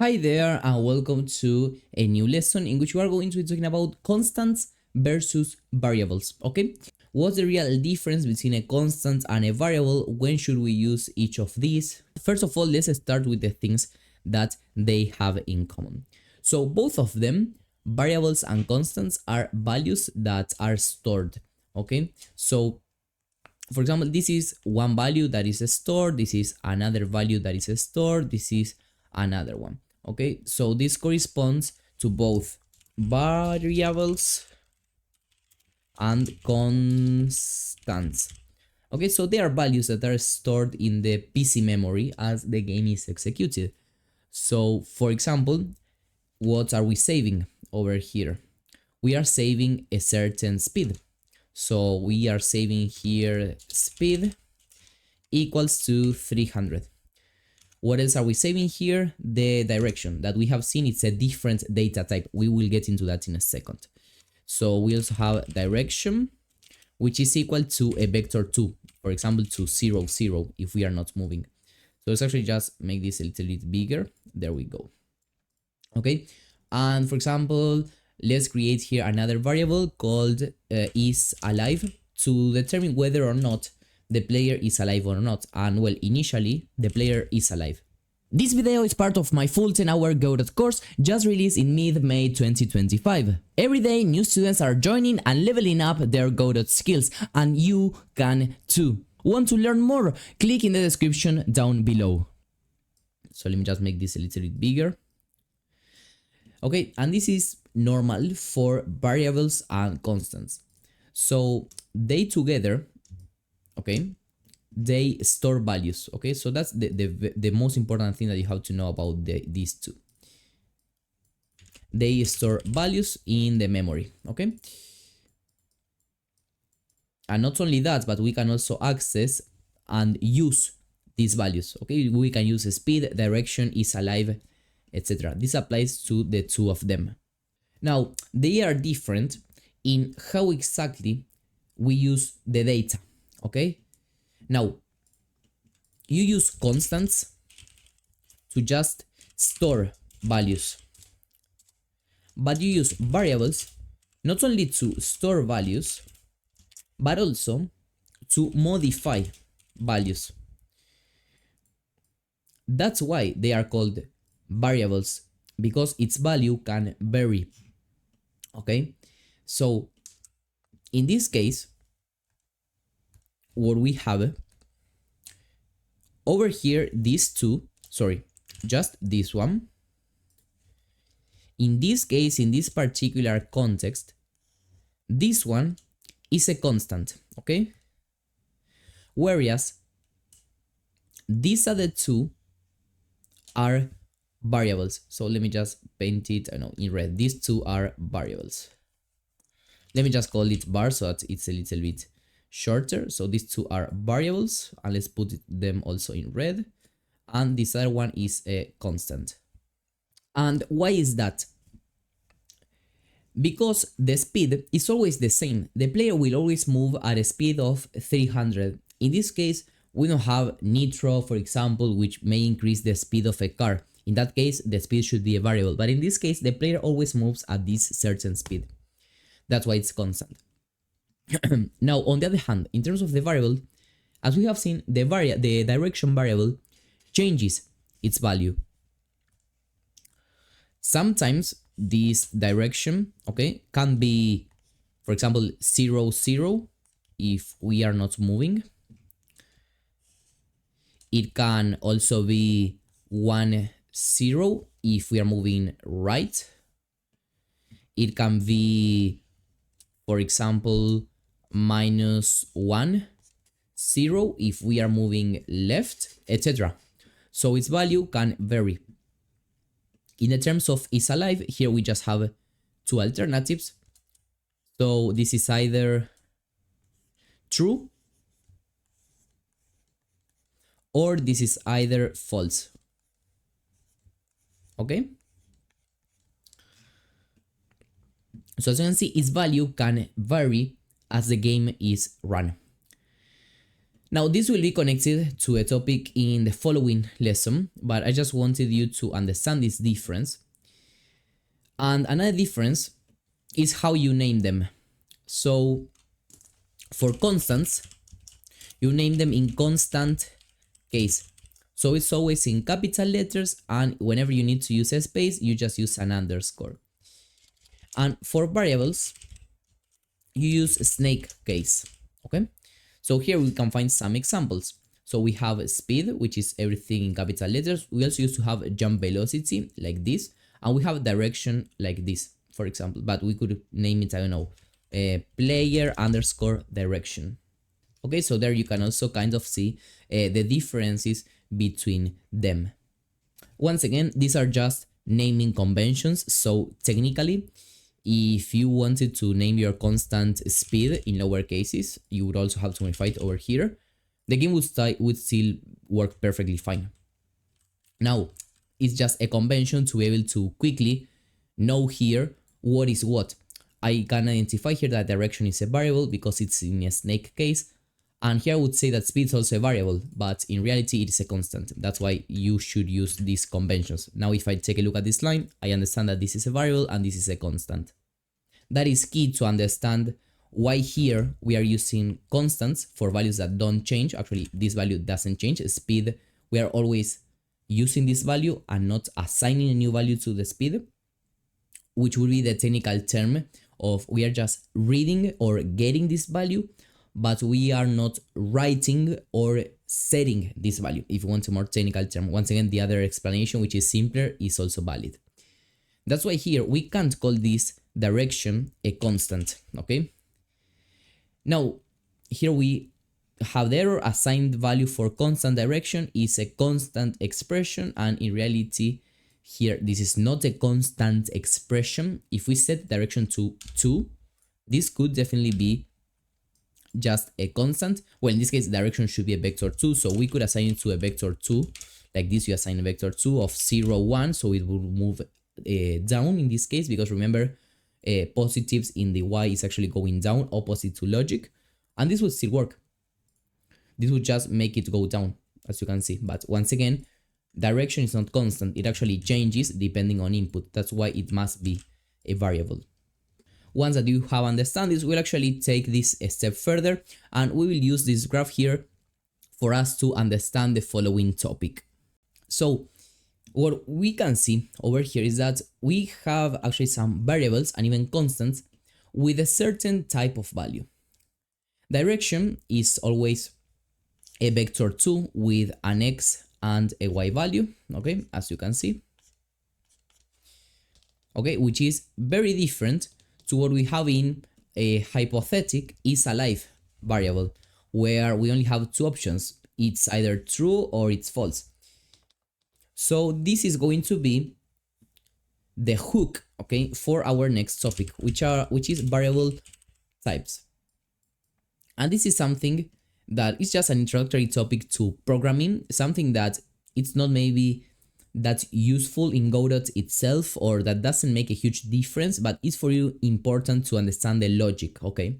Hi there and welcome to a new lesson in which we are going to be talking about constants versus variables, okay? What's the real difference between a constant and a variable? When should we use each of these? First of all, let's start with the things that they have in common. So both of them, variables and constants, are values that are stored, okay? So for example, this is one value that is stored, this is another value that is stored, this is another one. Okay, so this corresponds to both variables and constants. Okay, so they are values that are stored in the PC memory as the game is executed. So for example, what are we saving over here? We are saving a certain speed. So we are saving here speed equals to 300. What else are we saving here? The direction that we have seen, it's a different data type. We will get into that in a second. So we also have direction, which is equal to a vector 2, for example, to 0, 0, if we are not moving. So let's actually just make this a little bit bigger. There we go. Okay, and for example, let's create here another variable called is alive to determine whether or not the player is alive or not. And well, initially the player is alive. This video is part of my full 10-hour Godot course just released in mid-May 2025. Every day new students are joining and leveling up their Godot skills, and you can too. Want to learn more? Click in the description down below. So let me just make this a little bit bigger. Okay, and this is normal for variables and constants. So they together, okay, they store values. Okay, so that's the most important thing that you have to know about these two. They store values in the memory. Okay, and not only that, but we can also access and use these values. Okay, we can use speed, direction, is alive, etc. This applies to the two of them. Now they are different in how exactly we use the data. Okay, now you use constants to just store values, but you use variables not only to store values but also to modify values. That's why they are called variables, because its value can vary. Okay, so in this case, what we have over here, these two, sorry, just this one. In this case, in this particular context, this one is a constant, okay? Whereas these other two are variables. So let me just paint it, I know, in red. These two are variables. Let me just call it bar so that it's a little bit shorter. So these two are variables, and let's put them also in red. And this other one is a constant. And why is that? Because the speed is always the same. The player will always move at a speed of 300. In this case, we don't have nitro, for example, which may increase the speed of a car. In that case, the speed should be a variable. But in this case, the player always moves at this certain speed. That's why it's constant. Now, on the other hand, in terms of the variable, as we have seen, the direction variable changes its value. Sometimes this direction, okay, can be, for example, 0, 0 if we are not moving. It can also be 1, 0 if we are moving right. It can be, for example, -1, 0 if we are moving left, etc. So its value can vary. In the terms of is alive, here we just have two alternatives. So this is either true or this is either false. Okay? So as you can see, its value can vary as the game is run. Now this will be connected to a topic in the following lesson, but I just wanted you to understand this difference. And another difference is how you name them. So for constants, you name them in constant case. So it's always in capital letters, and whenever you need to use a space, you just use an underscore. And for variables, you use snake case, okay? So here we can find some examples. So we have speed, which is everything in capital letters. We also used to have jump velocity like this, and we have direction like this, for example, but we could name it, I don't know, player underscore direction. Okay, so there you can also kind of see the differences between them. Once again, these are just naming conventions, so technically, if you wanted to name your constant speed in lower cases, you would also have to modify it over here. The game would still work perfectly fine. Now, it's just a convention to be able to quickly know here what is what. I can identify here that direction is a variable because it's in a snake case. And here I would say that speed is also a variable, but in reality it is a constant. That's why you should use these conventions. Now if I take a look at this line, I understand that this is a variable and this is a constant. That is key to understand why here we are using constants for values that don't change. Actually, this value doesn't change. Speed, we are always using this value and not assigning a new value to the speed, which would be the technical term of we are just reading or getting this value, but we are not writing or setting this value, if you want a more technical term. Once again, the other explanation, which is simpler, is also valid. That's why here we can't call this direction a constant, okay? Now, here we have the error. Assigned value for constant direction is a constant expression, and in reality, here this is not a constant expression. If we set direction to 2, this could definitely be just a constant. Well, in this case, direction should be a vector 2, so we could assign it to a vector 2. Like this, you assign a vector 2 of 0, 1, so it will move down in this case, because remember, positives in the y is actually going down, opposite to logic, and this would still work. This would just make it go down, as you can see. But once again, direction is not constant. It actually changes depending on input. That's why it must be a variable. Once that you have understand this, we'll actually take this a step further, and we will use this graph here for us to understand the following topic. So what we can see over here is that we have actually some variables and even constants with a certain type of value. Direction is always a vector 2 with an x and a y value, okay, as you can see, okay, which is very different to what we have in a hypothetic is alive variable, where we only have two options. It's either true or it's false. So this is going to be the hook, okay, for our next topic, which is variable types. And this is something that is just an introductory topic to programming, something that it's not maybe that useful in Godot itself, or that doesn't make a huge difference, but it's for you important to understand the logic, okay?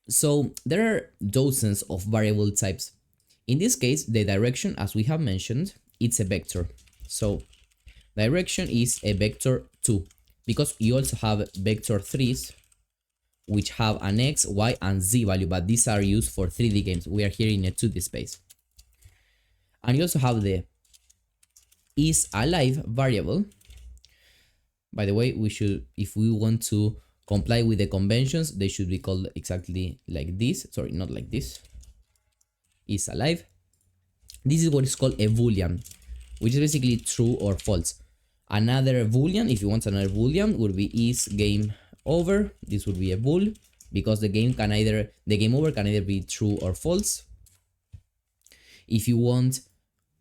So there are dozens of variable types. In this case, the direction, as we have mentioned, it's a vector. So direction is a vector 2, because you also have vector 3s, which have an x, y, and z value, but these are used for 3D games. We are here in a 2D space. And you also have the is alive variable. By the way, we should, if we want to comply with the conventions, they should be called exactly like this. Sorry, not like this. Is alive. This is what is called a boolean, which is basically true or false. Another boolean, if you want another boolean, would be is game over. This would be a bool, because the game over can either be true or false. If you want,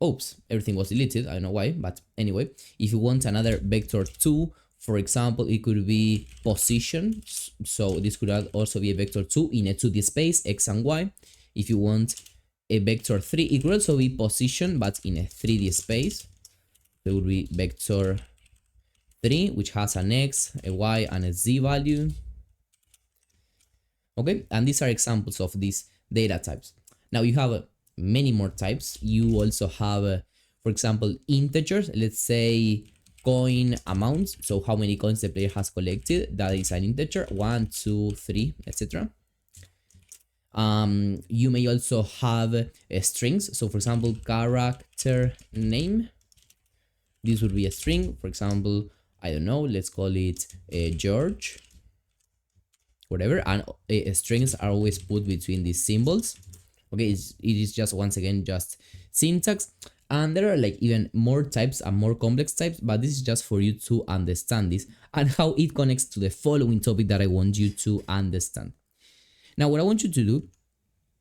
oops, everything was deleted, I don't know why, but anyway, if you want another vector 2, for example, it could be position, so this could also be a vector 2 in a 2D space, x and y. If you want a vector 3, it could also be position, but in a 3D space. It would be vector 3, which has an x, a y, and a z value. Okay, and these are examples of these data types. Now you have many more types. You also have, for example, integers. Let's say coin amounts. So how many coins the player has collected. That is an integer. 1, 2, 3, etc. You may also have strings. So for example, character name. This would be a string. For example, I don't know, let's call it George, whatever. And strings are always put between these symbols. Okay, it is just, once again, just syntax. And there are like even more types and more complex types, but this is just for you to understand this and how it connects to the following topic that I want you to understand. Now, what I want you to do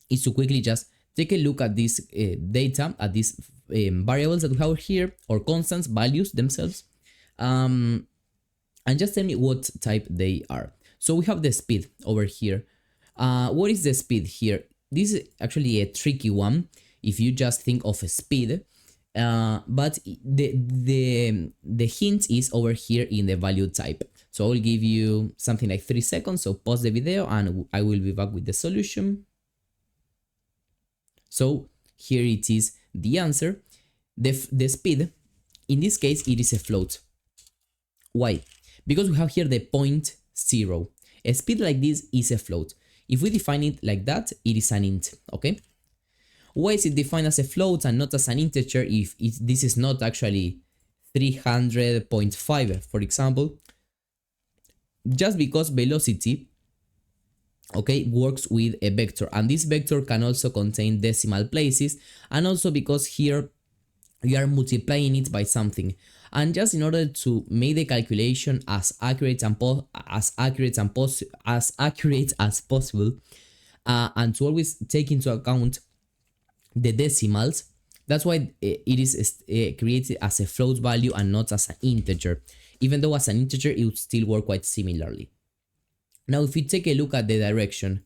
is to quickly just take a look at this data, at these variables that we have here, or constants, values themselves, and just tell me what type they are. So we have the speed over here. What is the speed here? This is actually a tricky one if you just think of a speed, but the hint is over here in the value type. So I'll give you something like 3 seconds, so pause the video and I will be back with the solution. So here it is, the answer. The speed, in this case, it is a float. Why? Because we have here the 0.0. A speed like this is a float. If we define it like that, it is an int, okay? Why is it defined as a float and not as an integer if this is not actually 300.5, for example? Just because velocity, okay, works with a vector, and this vector can also contain decimal places, and also because here we are multiplying it by something, and just in order to make the calculation as accurate as possible, and to always take into account the decimals, that's why it is created as a float value and not as an integer, even though as an integer it would still work quite similarly. Now if we take a look at the direction,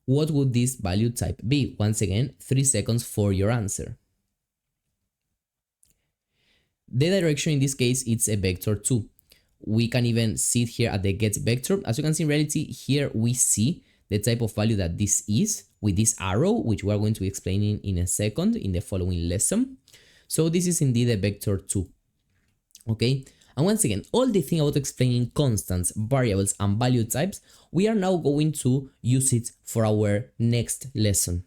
what would this value type be? Once again, 3 seconds for your answer. The direction in this case, it's a vector 2. We can even see it here at the get vector. As you can see, in reality, here we see the type of value that this is with this arrow, which we are going to be explaining in a second in the following lesson. So this is indeed a vector 2. Okay, and once again, all the thing about explaining constants, variables, and value types, we are now going to use it for our next lesson.